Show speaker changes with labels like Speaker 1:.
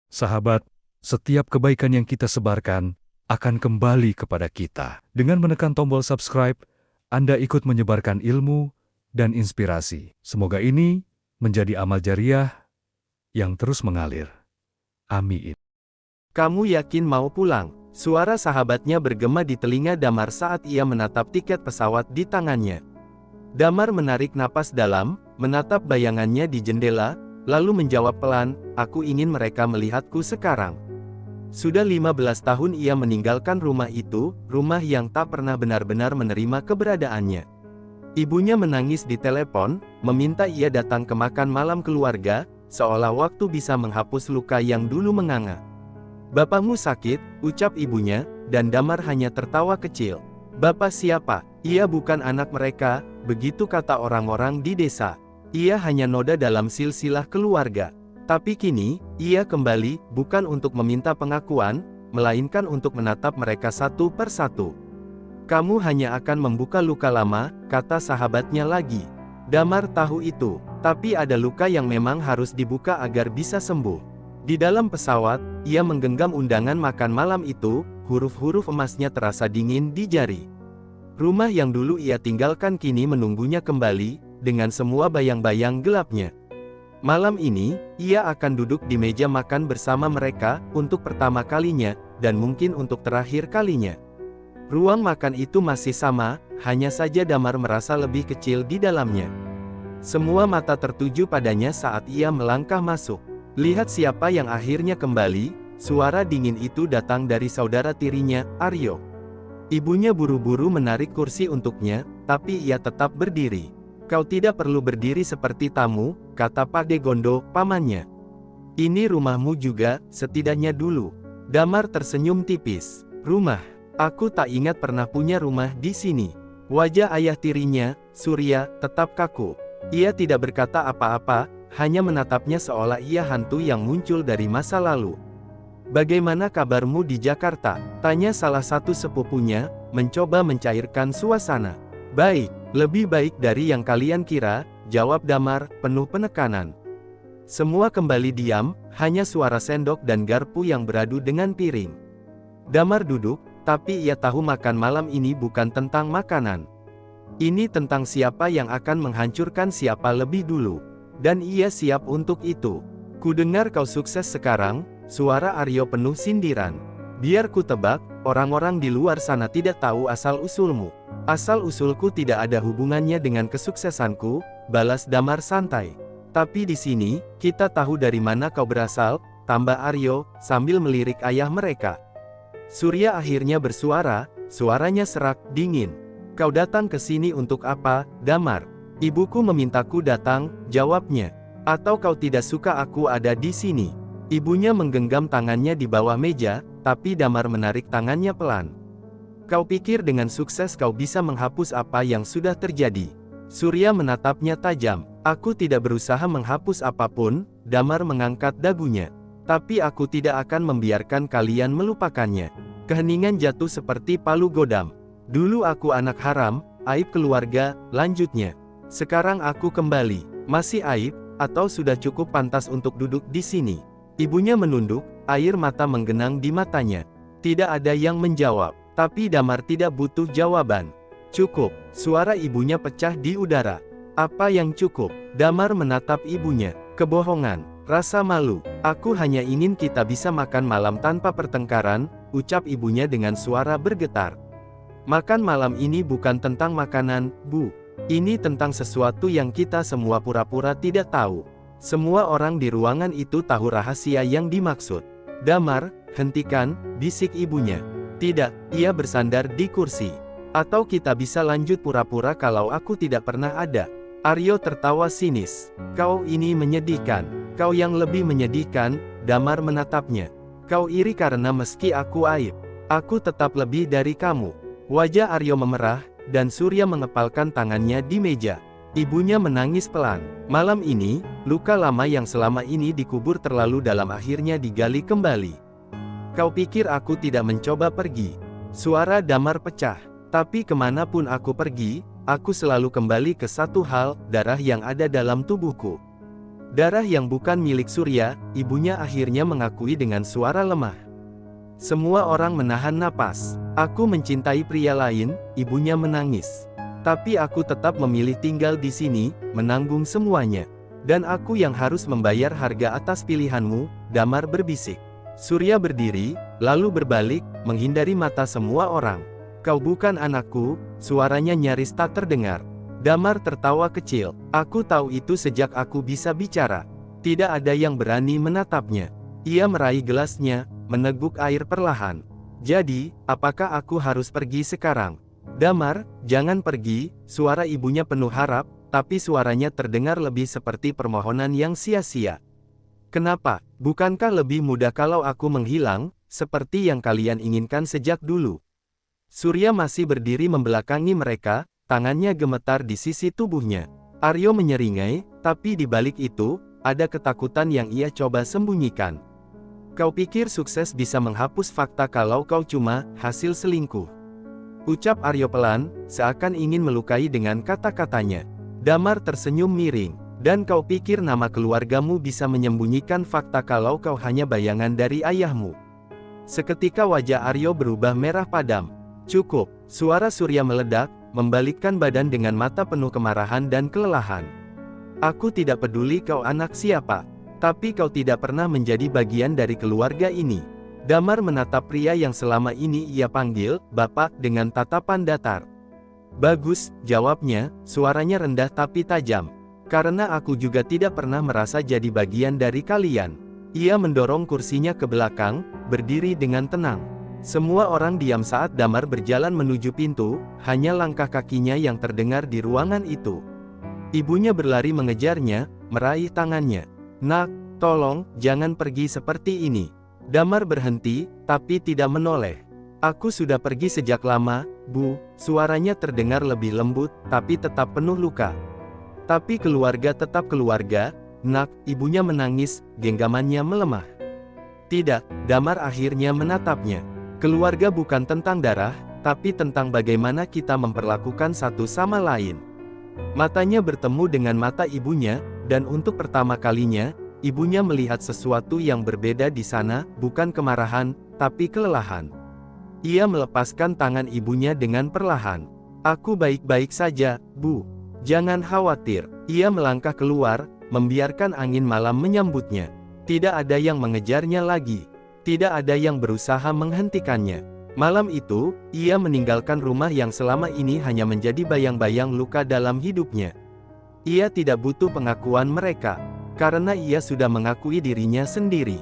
Speaker 1: Sahabat, setiap kebaikan yang kita sebarkan akan kembali kepada kita. Dengan menekan tombol subscribe, Anda ikut menyebarkan ilmu dan inspirasi. Semoga ini menjadi amal jariah yang terus mengalir. Amin.
Speaker 2: Kamu yakin mau pulang? Suara sahabatnya bergema di telinga Damar saat ia menatap tiket pesawat di tangannya. Damar menarik napas dalam, menatap bayangannya di jendela, lalu menjawab pelan, "Aku ingin mereka melihatku sekarang." Sudah 15 tahun ia meninggalkan rumah itu, rumah yang tak pernah benar-benar menerima keberadaannya. Ibunya menangis di telepon, meminta ia datang ke makan malam keluarga, seolah waktu bisa menghapus luka yang dulu menganga. "Bapakmu sakit," ucap ibunya, dan Damar hanya tertawa kecil. "Bapak siapa? Ia bukan anak mereka," begitu kata orang-orang di desa. Ia hanya noda dalam silsilah keluarga. Tapi kini, ia kembali, bukan untuk meminta pengakuan, melainkan untuk menatap mereka satu persatu. "Kamu hanya akan membuka luka lama," kata sahabatnya lagi. Damar tahu itu, tapi ada luka yang memang harus dibuka agar bisa sembuh. Di dalam pesawat, ia menggenggam undangan makan malam itu, huruf-huruf emasnya terasa dingin di jari. Rumah yang dulu ia tinggalkan kini menunggunya kembali, dengan semua bayang-bayang gelapnya. Malam ini, ia akan duduk di meja makan bersama mereka, untuk pertama kalinya, dan mungkin untuk terakhir kalinya. Ruang makan itu masih sama, hanya saja Damar merasa lebih kecil di dalamnya. Semua mata tertuju padanya saat ia melangkah masuk. "Lihat siapa yang akhirnya kembali," suara dingin itu datang dari saudara tirinya, Aryo. Ibunya buru-buru menarik kursi untuknya, tapi ia tetap berdiri. "Kau tidak perlu berdiri seperti tamu," kata Pak Degondo, pamannya. "Ini rumahmu juga, setidaknya dulu." Damar tersenyum tipis. "Rumah? Aku tak ingat pernah punya rumah di sini." Wajah ayah tirinya, Surya, tetap kaku. Ia tidak berkata apa-apa, hanya menatapnya seolah ia hantu yang muncul dari masa lalu. "Bagaimana kabarmu di Jakarta?" tanya salah satu sepupunya, mencoba mencairkan suasana. "Baik, lebih baik dari yang kalian kira," jawab Damar, penuh penekanan. Semua kembali diam, hanya suara sendok dan garpu yang beradu dengan piring. Damar duduk, tapi ia tahu makan malam ini bukan tentang makanan. Ini tentang siapa yang akan menghancurkan siapa lebih dulu. Dan ia siap untuk itu. "Ku dengar kau sukses sekarang," suara Aryo penuh sindiran. "Biar ku tebak, orang-orang di luar sana tidak tahu asal-usulmu." "Asal-usulku tidak ada hubungannya dengan kesuksesanku," balas Damar santai. "Tapi di sini, kita tahu dari mana kau berasal," tambah Aryo, sambil melirik ayah mereka. Surya akhirnya bersuara, suaranya serak, dingin. "Kau datang ke sini untuk apa, Damar?" "Ibuku memintaku datang," jawabnya. "Atau kau tidak suka aku ada di sini?" Ibunya menggenggam tangannya di bawah meja, tapi Damar menarik tangannya pelan. "Kau pikir dengan sukses kau bisa menghapus apa yang sudah terjadi?" Surya menatapnya tajam. "Aku tidak berusaha menghapus apapun," Damar mengangkat dagunya. "Tapi aku tidak akan membiarkan kalian melupakannya." Keheningan jatuh seperti palu godam. "Dulu aku anak haram, aib keluarga," lanjutnya. "Sekarang aku kembali. Masih aib, atau sudah cukup pantas untuk duduk di sini?" Ibunya menunduk, air mata menggenang di matanya. Tidak ada yang menjawab, tapi Damar tidak butuh jawaban. "Cukup," suara ibunya pecah di udara. "Apa yang cukup?" Damar menatap ibunya. "Kebohongan, rasa malu. Aku hanya ingin kita bisa makan malam tanpa pertengkaran," ucap ibunya dengan suara bergetar. "Makan malam ini bukan tentang makanan, Bu. Ini tentang sesuatu yang kita semua pura-pura tidak tahu." Semua orang di ruangan itu tahu rahasia yang dimaksud. "Damar, hentikan," bisik ibunya. "Tidak," ia bersandar di kursi. "Atau kita bisa lanjut pura-pura kalau aku tidak pernah ada." Aryo tertawa sinis. "Kau ini menyedihkan." "Kau yang lebih menyedihkan," Damar menatapnya. "Kau iri karena meski aku aib, aku tetap lebih dari kamu." Wajah Aryo memerah, dan Surya mengepalkan tangannya di meja. Ibunya menangis pelan. Malam ini, luka lama yang selama ini dikubur terlalu dalam akhirnya digali kembali. "Kau pikir aku tidak mencoba pergi?" Suara Damar pecah. "Tapi kemanapun aku pergi, aku selalu kembali ke satu hal, darah yang ada dalam tubuhku." Darah yang bukan milik Surya, ibunya akhirnya mengakui dengan suara lemah. Semua orang menahan napas. Aku mencintai pria lain, ibunya menangis. Tapi aku tetap memilih tinggal di sini, menanggung semuanya. Dan aku yang harus membayar harga atas pilihanmu, Damar berbisik. Surya berdiri, lalu berbalik, menghindari mata semua orang. Kau bukan anakku, suaranya nyaris tak terdengar. Damar tertawa kecil. Aku tahu itu sejak aku bisa bicara. Tidak ada yang berani menatapnya. Ia meraih gelasnya, meneguk air perlahan. Jadi, apakah aku harus pergi sekarang? Damar, jangan pergi, suara ibunya penuh harap, tapi suaranya terdengar lebih seperti permohonan yang sia-sia. Kenapa? Bukankah lebih mudah kalau aku menghilang, seperti yang kalian inginkan sejak dulu? Surya masih berdiri membelakangi mereka, tangannya gemetar di sisi tubuhnya. Aryo menyeringai, tapi di balik itu, ada ketakutan yang ia coba sembunyikan. Kau pikir sukses bisa menghapus fakta kalau kau cuma hasil selingkuh? Ucap Aryo pelan, seakan ingin melukai dengan kata-katanya. Damar tersenyum miring. Dan kau pikir nama keluargamu bisa menyembunyikan fakta kalau kau hanya bayangan dari ayahmu? Seketika wajah Aryo berubah merah padam. Cukup, suara Surya meledak, membalikkan badan dengan mata penuh kemarahan dan kelelahan. Aku tidak peduli kau anak siapa, tapi kau tidak pernah menjadi bagian dari keluarga ini. Damar menatap pria yang selama ini ia panggil Bapak dengan tatapan datar. Bagus, jawabnya, suaranya rendah tapi tajam. Karena aku juga tidak pernah merasa jadi bagian dari kalian. Ia mendorong kursinya ke belakang, berdiri dengan tenang. Semua orang diam saat Damar berjalan menuju pintu, hanya langkah kakinya yang terdengar di ruangan itu. Ibunya berlari mengejarnya, meraih tangannya. Nak, tolong, jangan pergi seperti ini. Damar berhenti, tapi tidak menoleh. Aku sudah pergi sejak lama, Bu, suaranya terdengar lebih lembut, tapi tetap penuh luka. Tapi keluarga tetap keluarga, Nak, ibunya menangis, genggamannya melemah. Tidak, Damar akhirnya menatapnya. Keluarga bukan tentang darah, tapi tentang bagaimana kita memperlakukan satu sama lain. Matanya bertemu dengan mata ibunya, dan untuk pertama kalinya, ibunya melihat sesuatu yang berbeda di sana, bukan kemarahan, tapi kelelahan. Ia melepaskan tangan ibunya dengan perlahan. Aku baik-baik saja, Bu. Jangan khawatir. Ia melangkah keluar, membiarkan angin malam menyambutnya. Tidak ada yang mengejarnya lagi. Tidak ada yang berusaha menghentikannya. Malam itu, ia meninggalkan rumah yang selama ini hanya menjadi bayang-bayang luka dalam hidupnya. Ia tidak butuh pengakuan mereka, karena ia sudah mengakui dirinya sendiri.